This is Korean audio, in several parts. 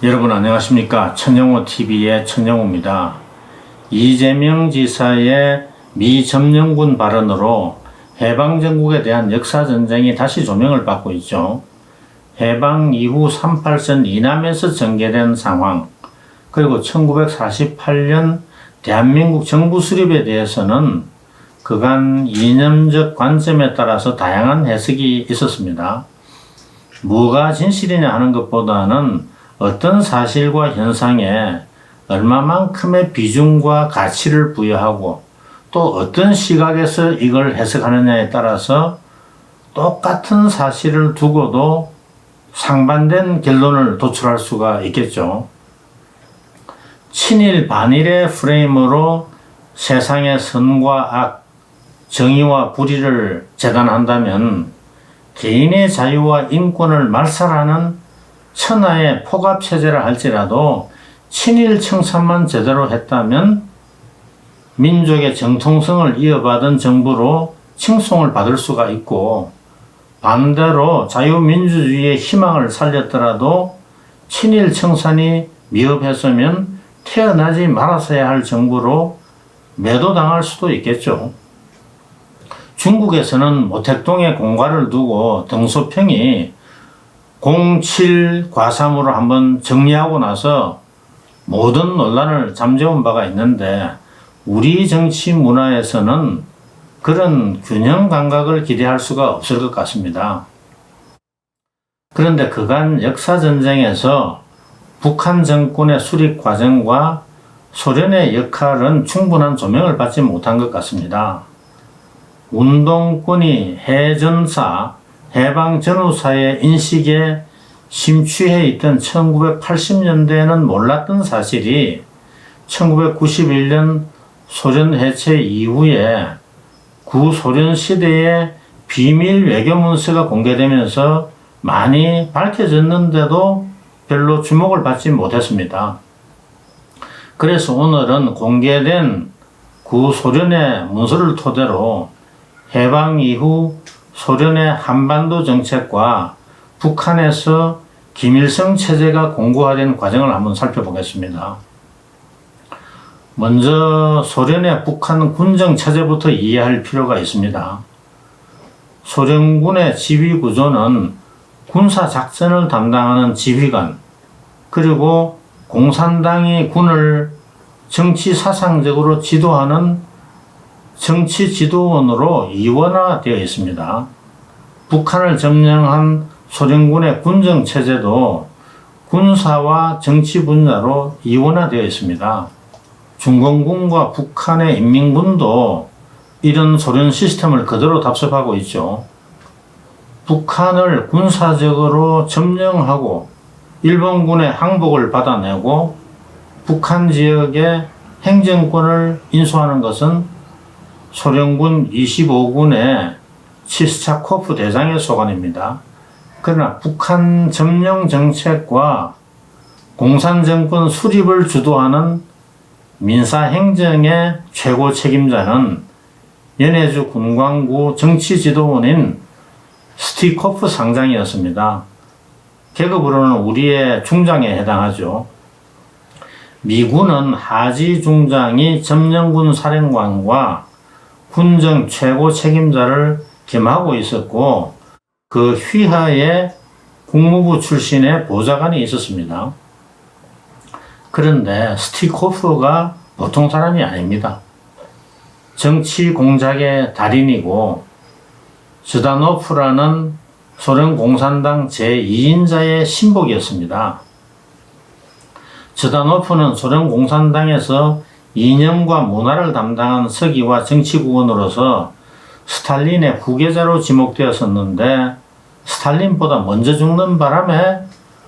여러분 안녕하십니까? 천영호TV의 천영호입니다. 이재명 지사의 미점령군 발언으로 해방정국에 대한 역사전쟁이 다시 조명을 받고 있죠. 해방 이후 38선 이남에서 전개된 상황, 그리고 1948년 대한민국 정부 수립에 대해서는 그간 이념적 관점에 따라서 다양한 해석이 있었습니다. 뭐가 진실이냐 하는 것보다는 어떤 사실과 현상에 얼마만큼의 비중과 가치를 부여하고 또 어떤 시각에서 이걸 해석하느냐에 따라서 똑같은 사실을 두고도 상반된 결론을 도출할 수가 있겠죠. 친일 반일의 프레임으로 세상의 선과 악, 정의와 불의를 재단한다면 개인의 자유와 인권을 말살하는 천하의 포갑체제라 할지라도 친일 청산만 제대로 했다면 민족의 정통성을 이어받은 정부로 칭송을 받을 수가 있고, 반대로 자유민주주의의 희망을 살렸더라도 친일 청산이 미흡했으면 태어나지 말았어야 할 정부로 매도당할 수도 있겠죠. 중국에서는 모택동에 공과를 두고 등소평이 07 과삼으로 한번 정리하고 나서 모든 논란을 잠재운 바가 있는데, 우리 정치 문화에서는 그런 균형 감각을 기대할 수가 없을 것 같습니다. 그런데 그간 역사전쟁에서 북한 정권의 수립 과정과 소련의 역할은 충분한 조명을 받지 못한 것 같습니다. 운동권이 해전사, 해방전후사의 인식에 심취해 있던 1980년대에는 몰랐던 사실이 1991년 소련 해체 이후에 구소련 시대의 비밀 외교 문서가 공개되면서 많이 밝혀졌는데도 별로 주목을 받지 못했습니다. 그래서 오늘은 공개된 구소련의 문서를 토대로 해방 이후 소련의 한반도 정책과 북한에서 김일성 체제가 공고화된 과정을 한번 살펴보겠습니다. 먼저 소련의 북한 군정 체제부터 이해할 필요가 있습니다. 소련군의 지휘 구조는 군사 작전을 담당하는 지휘관, 그리고 공산당이 군을 정치 사상적으로 지도하는 정치 지도원으로 이원화되어 있습니다. 북한을 점령한 소련군의 군정 체제도 군사와 정치 분야로 이원화되어 있습니다. 중공군과 북한의 인민군도 이런 소련 시스템을 그대로 답습하고 있죠. 북한을 군사적으로 점령하고 일본군의 항복을 받아내고 북한 지역의 행정권을 인수하는 것은 소련군 25군의 치스차코프 대장의 소관입니다. 그러나 북한 점령 정책과 공산정권 수립을 주도하는 민사행정의 최고 책임자는 연해주 군광구 정치지도원인 스티코프 상장이었습니다. 계급으로는 우리의 중장에 해당하죠. 미군은 하지 중장이 점령군 사령관과 군정 최고 책임자를 겸하고 있었고, 그 휘하에 국무부 출신의 보좌관이 있었습니다. 그런데 스티코프가 보통 사람이 아닙니다. 정치 공작의 달인이고 즈다노프라는 소련 공산당 제2인자의 신복이었습니다. 즈다노프는 소련 공산당에서 이념과 문화를 담당한 서기와 정치구원으로서 스탈린의 후계자로 지목되었었는데, 스탈린보다 먼저 죽는 바람에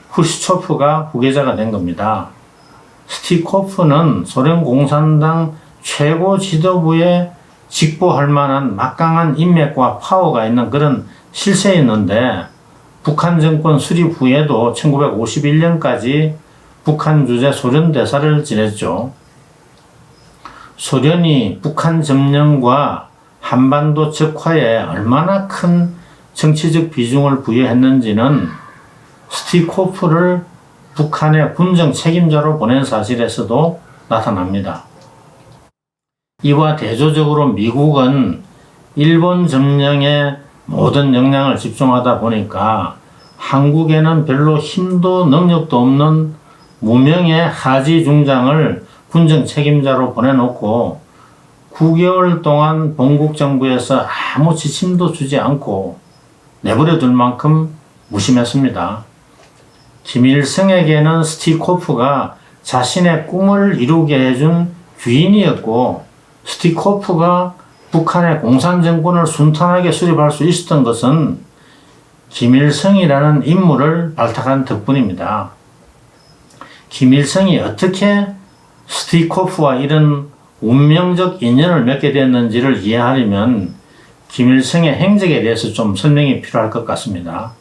후르시초프가 후계자가 된 겁니다. 스티코프는 소련 공산당 최고 지도부에 직보할 만한 막강한 인맥과 파워가 있는 그런 실세였는데, 북한 정권 수립 후에도 1951년까지 북한 주재 소련 대사를 지냈죠. 소련이 북한 점령과 한반도 적화에 얼마나 큰 정치적 비중을 부여했는지는 스티코프를 북한의 군정 책임자로 보낸 사실에서도 나타납니다. 이와 대조적으로 미국은 일본 점령에 모든 역량을 집중하다 보니까 한국에는 별로 힘도 능력도 없는 무명의 하지 중장을 군정 책임자로 보내놓고 9개월 동안 본국 정부에서 아무 지침도 주지 않고 내버려 둘 만큼 무심했습니다. 김일성에게는 스티코프가 자신의 꿈을 이루게 해준 귀인이었고, 스티코프가 북한의 공산정권을 순탄하게 수립할 수 있었던 것은 김일성이라는 인물을 발탁한 덕분입니다. 김일성이 어떻게 스티코프와 이런 운명적 인연을 맺게 됐는지를 이해하려면 김일성의 행적에 대해서 좀 설명이 필요할 것 같습니다.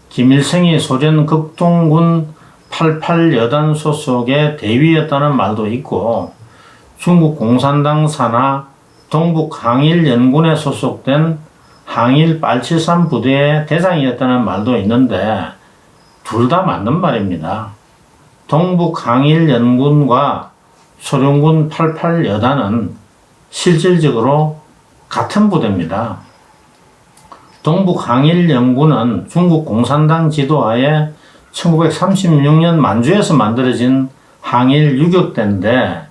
김일성이 소련 극동군 88여단 소속의 대위였다는 말도 있고, 중국 공산당 산하 동북 항일연군에 소속된 항일 873 부대의 대장이었다는 말도 있는데 둘 다 맞는 말입니다. 동북 항일연군과 소련군 88여단은 실질적으로 같은 부대입니다. 동북 항일연군은 중국 공산당 지도하에 1936년 만주에서 만들어진 항일 유격대인데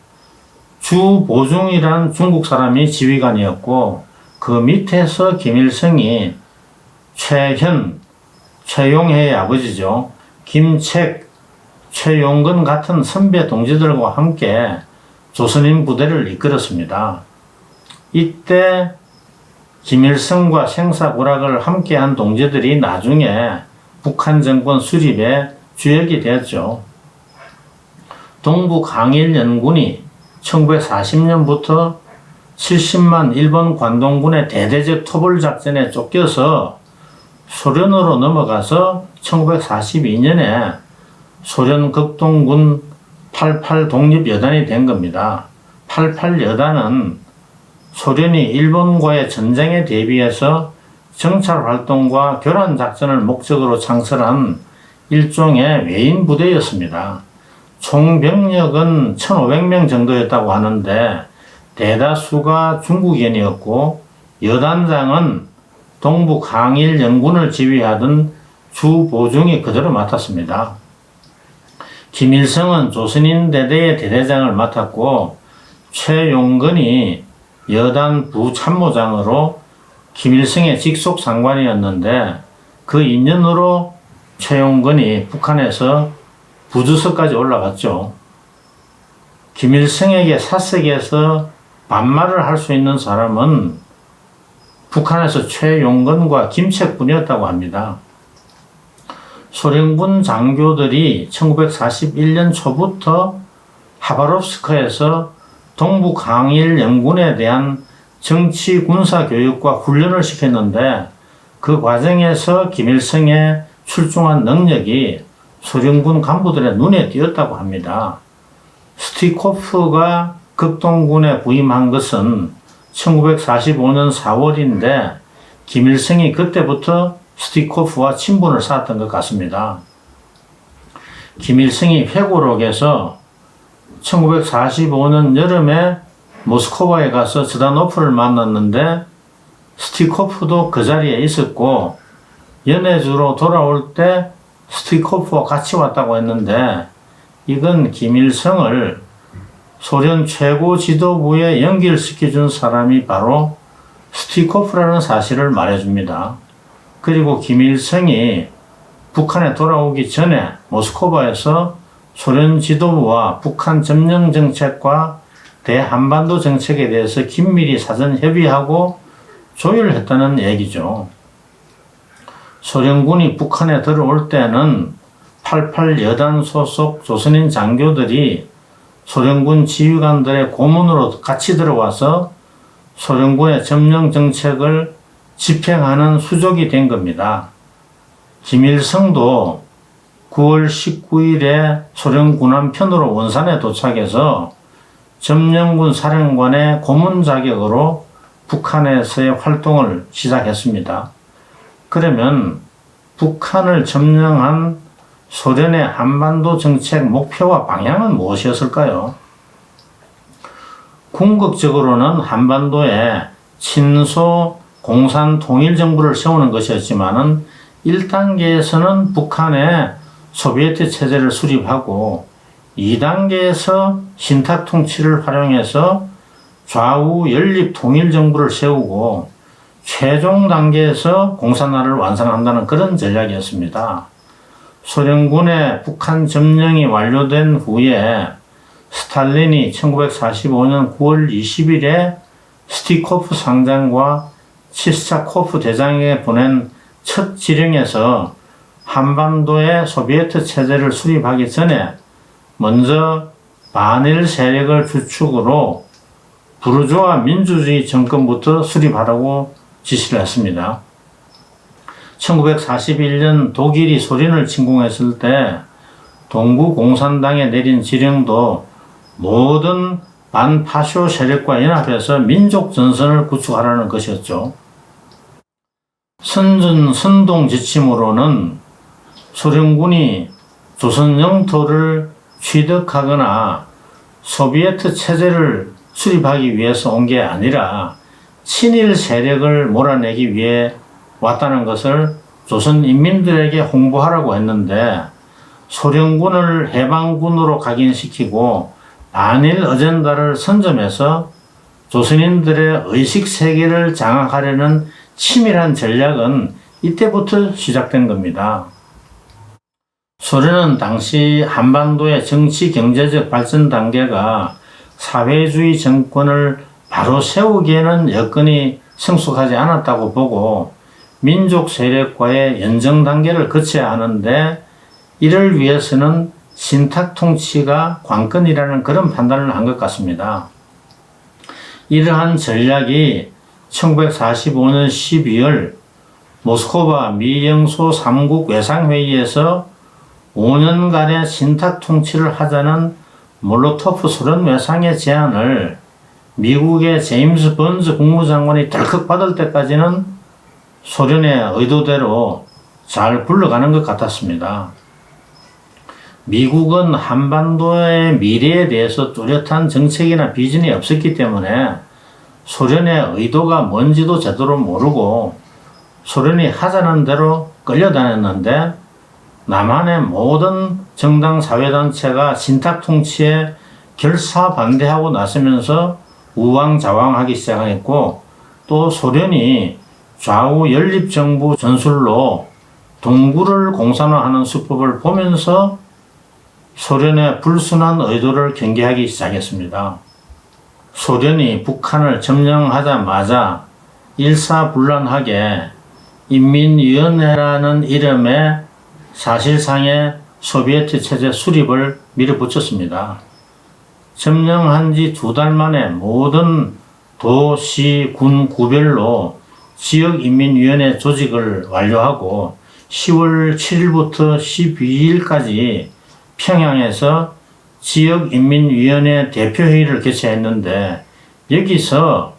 주보중이란 중국 사람이 지휘관이었고, 그 밑에서 김일성이 최현, 최용해의 아버지죠. 김책, 최용근 같은 선배 동지들과 함께 조선인 부대를 이끌었습니다. 이때 김일성과 생사고락을 함께한 동지들이 나중에 북한 정권 수립의 주역이 되었죠. 동북 항일연군이 1940년부터 70만 일본 관동군의 대대적 토벌 작전에 쫓겨서 소련으로 넘어가서 1942년에 소련 극동군 88 독립여단이 된 겁니다. 88여단은 소련이 일본과의 전쟁에 대비해서 정찰 활동과 교란 작전을 목적으로 창설한 일종의 외인 부대였습니다. 총 병력은 1,500명 정도였다고 하는데 대다수가 중국인이었고, 여단장은 동북 항일연군을 지휘하던 주보중이 그대로 맡았습니다. 김일성은 조선인 대대의 대대장을 맡았고, 최용근이 여단 부참모장으로 김일성의 직속 상관이었는데, 그 인연으로 최용근이 북한에서 부주석까지 올라갔죠. 김일성에게 사석에서 반말을 할 수 있는 사람은 북한에서 최용근과 김책뿐이었다고 합니다. 소련군 장교들이 1941년 초부터 하바롭스크에서 동북 항일 연군에 대한 정치 군사 교육과 훈련을 시켰는데, 그 과정에서 김일성의 출중한 능력이 소련군 간부들의 눈에 띄었다고 합니다. 스티코프가 극동군에 부임한 것은 1945년 4월인데 김일성이 그때부터 스티코프와 친분을 쌓았던 것 같습니다. 김일성이 회고록에서 1945년 여름에 모스크바에 가서 지다노프를 만났는데 스티코프도 그 자리에 있었고, 연해주로 돌아올 때 스티코프와 같이 왔다고 했는데, 이건 김일성을 소련 최고 지도부에 연결시켜준 사람이 바로 스티코프라는 사실을 말해줍니다. 그리고 김일성이 북한에 돌아오기 전에 모스크바에서 소련 지도부와 북한 점령 정책과 대한반도 정책에 대해서 긴밀히 사전 협의하고 조율했다는 얘기죠. 소련군이 북한에 들어올 때는 88여단 소속 조선인 장교들이 소련군 지휘관들의 고문으로 같이 들어와서 소련군의 점령 정책을 집행하는 수족이 된 겁니다. 김일성도 9월 19일에 소련 군함편으로 원산에 도착해서 점령군 사령관의 고문 자격으로 북한에서의 활동을 시작했습니다. 그러면 북한을 점령한 소련의 한반도 정책 목표와 방향은 무엇이었을까요? 궁극적으로는 한반도에 친소 공산 통일 정부를 세우는 것이었지만은 1단계에서는 북한의 소비에트 체제를 수립하고 2단계에서 신탁 통치를 활용해서 좌우 연립 통일 정부를 세우고 최종 단계에서 공산화를 완성한다는 그런 전략이었습니다. 소련군의 북한 점령이 완료된 후에 스탈린이 1945년 9월 20일에 스티코프 상장과 치스차코프 대장에게 보낸 첫 지령에서 한반도의 소비에트 체제를 수립하기 전에 먼저 반일 세력을 주축으로 부르주아 민주주의 정권부터 수립하라고 지시를 했습니다. 1941년 독일이 소련을 침공했을 때 동구공산당에 내린 지령도 모든 반파쇼 세력과 연합해서 민족 전선을 구축하라는 것이었죠. 선동 지침으로는 소련군이 조선 영토를 취득하거나 소비에트 체제를 수립하기 위해서 온 게 아니라 친일 세력을 몰아내기 위해 왔다는 것을 조선 인민들에게 홍보하라고 했는데 소련군을 해방군으로 각인시키고 반일 어젠다를 선점해서 조선인들의 의식 세계를 장악하려는 치밀한 전략은 이때부터 시작된 겁니다. 소련은 당시 한반도의 정치 경제적 발전 단계가 사회주의 정권을 바로 세우기에는 여건이 성숙하지 않았다고 보고 민족 세력과의 연정 단계를 거쳐야 하는데 이를 위해서는 신탁 통치가 관건이라는 그런 판단을 한 것 같습니다. 이러한 전략이 1945년 12월 모스크바 미영소 3국 외상회의에서 5년간의 신탁 통치를 하자는 몰로토프 소련 외상의 제안을 미국의 제임스 번즈 국무장관이 덜컥 받을 때까지는 소련의 의도대로 잘 굴러가는 것 같았습니다. 미국은 한반도의 미래에 대해서 뚜렷한 정책이나 비전이 없었기 때문에 소련의 의도가 뭔지도 제대로 모르고 소련이 하자는 대로 끌려다녔는데 남한의 모든 정당 사회단체가 신탁 통치에 결사 반대하고 나서면서 우왕좌왕하기 시작했고 또 소련이 좌우 연립정부 전술로 동구를 공산화하는 수법을 보면서 소련의 불순한 의도를 경계하기 시작했습니다. 소련이 북한을 점령하자마자 일사불란하게 인민위원회라는 이름의 사실상의 소비에트 체제 수립을 밀어붙였습니다. 점령한 지 2달 만에 모든 도, 시, 군, 구별로 지역인민위원회 조직을 완료하고 10월 7일부터 12일까지 평양에서 지역인민위원회 대표회의를 개최했는데 여기서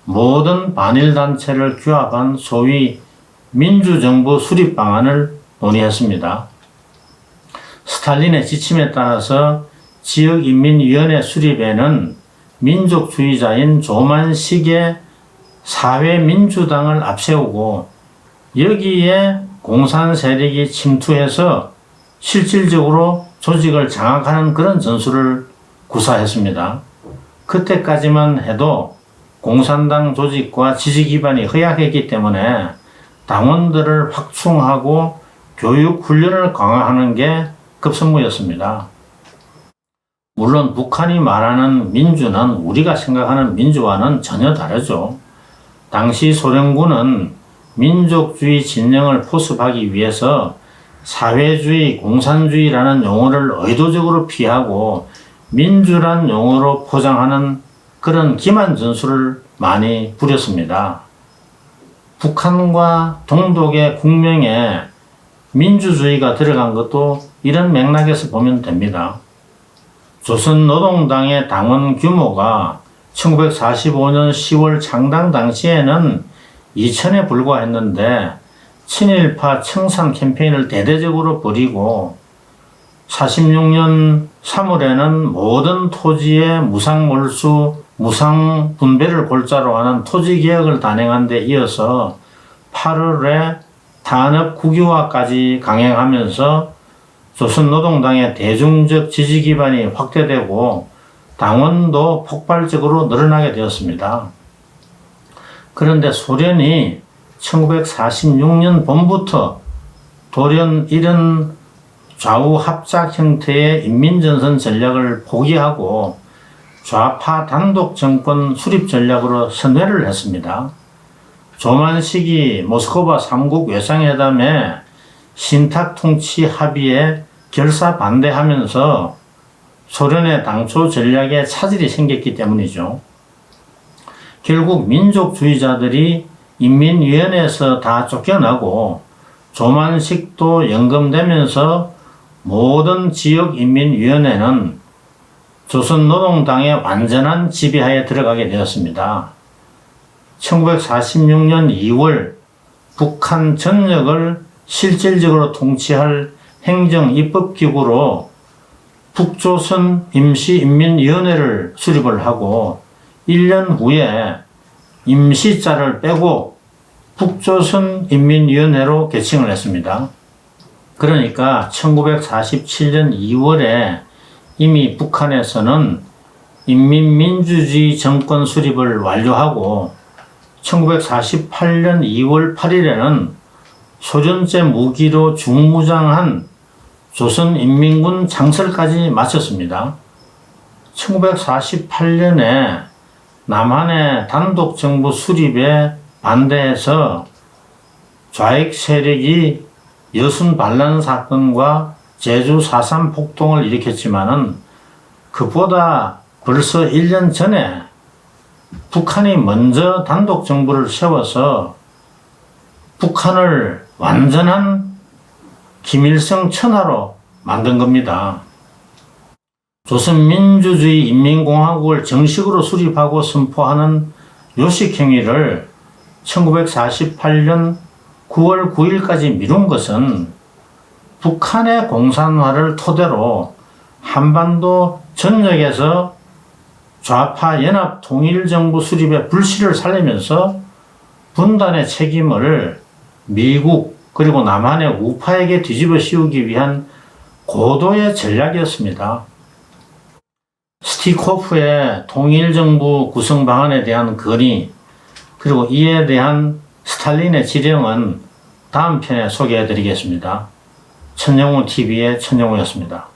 모든 반일단체를 규합한 소위 민주정부 수립 방안을 논의했습니다. 스탈린의 지침에 따라서 지역인민위원회 수립에는 민족주의자인 조만식의 사회민주당을 앞세우고 여기에 공산 세력이 침투해서 실질적으로 조직을 장악하는 그런 전술을 구사했습니다. 그때까지만 해도 공산당 조직과 지지 기반이 허약했기 때문에 당원들을 확충하고 교육 훈련을 강화하는 게 급선무였습니다. 물론 북한이 말하는 민주는 우리가 생각하는 민주와는 전혀 다르죠. 당시 소련군은 민족주의 진영을 포섭하기 위해서 사회주의, 공산주의라는 용어를 의도적으로 피하고 민주란 용어로 포장하는 그런 기만 전술을 많이 부렸습니다. 북한과 동독의 국명에 민주주의가 들어간 것도 이런 맥락에서 보면 됩니다. 조선노동당의 당원 규모가 1945년 10월 창당 당시에는 2,000에 불과했는데 친일파 청산 캠페인을 대대적으로 벌이고 46년 3월에는 모든 토지의 무상몰수, 무상분배를 골자로 하는 토지개혁을 단행한 데 이어서 8월에 탄압 국유화까지 강행하면서 조선노동당의 대중적 지지기반이 확대되고 당원도 폭발적으로 늘어나게 되었습니다. 그런데 소련이 1946년 봄부터 돌연 이런 좌우 합작 형태의 인민전선 전략을 포기하고 좌파 단독 정권 수립 전략으로 선회를 했습니다. 조만식이 모스크바 3국 외상회담에 신탁 통치 합의에 결사 반대하면서 소련의 당초 전략에 차질이 생겼기 때문이죠. 결국 민족주의자들이 인민위원회에서 다 쫓겨나고 조만식도 연금되면서 모든 지역인민위원회는 조선노동당의 완전한 지배하에 들어가게 되었습니다. 1946년 2월 북한 전역을 실질적으로 통치할 행정입법기구로 북조선 임시인민위원회를 수립을 하고 1년 후에 임시자를 빼고 북조선인민위원회로 개칭을 했습니다. 그러니까 1947년 2월에 이미 북한에서는 인민민주주의 정권 수립을 완료하고 1948년 2월 8일에는 소련제 무기로 중무장한 조선인민군 창설까지 마쳤습니다. 1948년에 남한의 단독정부 수립에 반대해서 좌익 세력이 여순 반란 사건과 제주 4.3 폭동을 일으켰지만은 그보다 벌써 1년 전에 북한이 먼저 단독정부를 세워서 북한을 완전한 김일성 천하로 만든 겁니다. 조선민주주의 인민공화국을 정식으로 수립하고 선포하는 요식행위를 1948년 9월 9일까지 미룬 것은 북한의 공산화를 토대로 한반도 전역에서 좌파 연합 통일정부 수립의 불씨를 살리면서 분단의 책임을 미국 그리고 남한의 우파에게 뒤집어 씌우기 위한 고도의 전략이었습니다. 스티코프의 통일정부 구성 방안에 대한 건의 그리고 이에 대한 스탈린의 지령은 다음 편에 소개해 드리겠습니다. 천영훈TV의 천영훈이었습니다.